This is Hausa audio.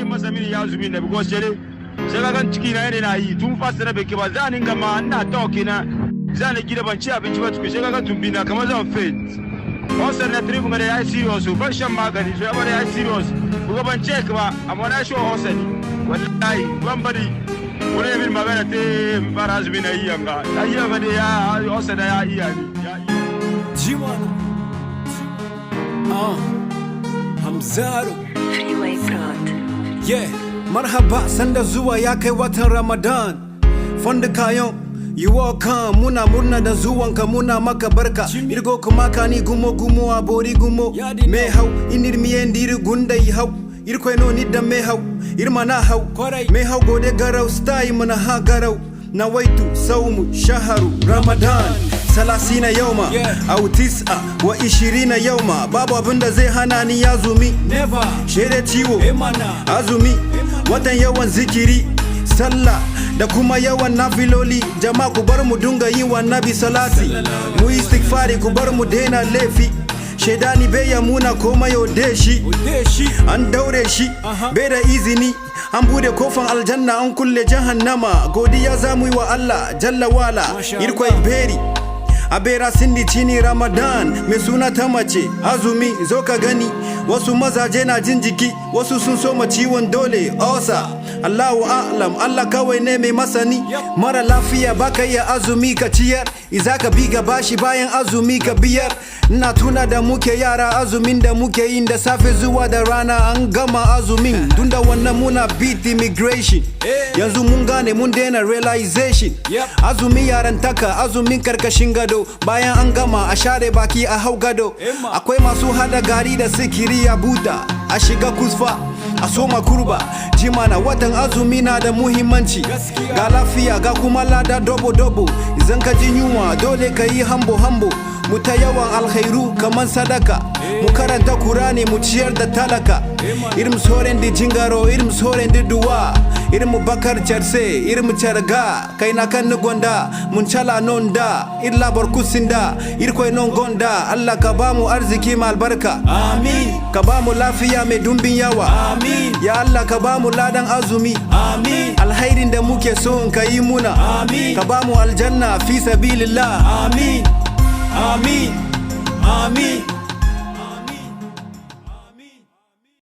ce masa mini ya azumi na because jere sai ka gan ciki na yana yi tun fasa na beke ba zanin gama ina talk na zan gida ban ci abinci ba tukun sai ka gan tumbi na kamar zan faint Hausa na trip ga ya serious ban shan magani so ya bari ya serious ko ban check ba amma na show Hausa ne wallahi ban bari wani ya min magana te fara azumi na yi yanga ta yi ba da ya Hausa da ya iya ne ya iya Jimana Hamzaru Freeway Prod. Yeah, marhaba sanda zuwa ya kai watan Ramadan. Fonda kayon you welcome muna murna da zuwanka muna maka barka. Irgo kuma kani gumo gumo abori gumo. Me hau inir miyendir gunda yi hau. Irko no nidda me hau irma na hau. Me hau gode garau stay mana ha garau. Nawaitu saumu shaharu Ramadan. Salasina yauma au tis'a wa ishirina yauma babu abinda zai hana ni azumi shere ciwo azumi watan yawan zikiri sallah da kuma yawan nafiloli jama'a ku bar mu dunga yin wa nabi salati mu istighfari ku bar mu daina laifi shedani bai ya muna koma yau shi an daure shi bai da izini an bude kofan aljanna an kulle jahannama godiya zamu yi wa Allah jalla wala irkwai beri Abera sindi chini Ramadan mai suna ta mace azumi zo ka gani wasu mazaje na jin jiki wasu sun soma ciwon dole osa Allahu a'lam Allah kawai ne mai masani mara lafiya baka iya azumi ka ciyar iza ka bi bashi bayan azumi ka biyar ina tuna da muke yara azumin da muke yin da safe zuwa da rana an gama azumin tunda wannan muna beat immigration yanzu mun gane mun daina realization azumi yarantaka azumin karkashin gado bayan an gama a share baki a hau gado akwai masu hada gari da sikiri a buda a shiga kusfa a soma kurba jimana watan azumi na da muhimmanci ga lafiya ga kuma lada dobo idan ka ji yunwa dole ka yi hambo mu ta yawan alkhairu kaman sadaka mu karanta Kurani mu ciyar da talaka irin soren di jingaro irin soren di duwa irin mu bakar charse irin mu charga kai na kan gonda mun chala nonda illa barkusinda irkoi non gonda Allah ka ba mu arziki mai albarka amin ka ba mu lafiya mai dumbin yawa amin ya Allah ka ba mu ladan azumi amin alkhairin da muke so in kai muna amin ka ba mu aljanna fi sabilillah amin Amin, Amin.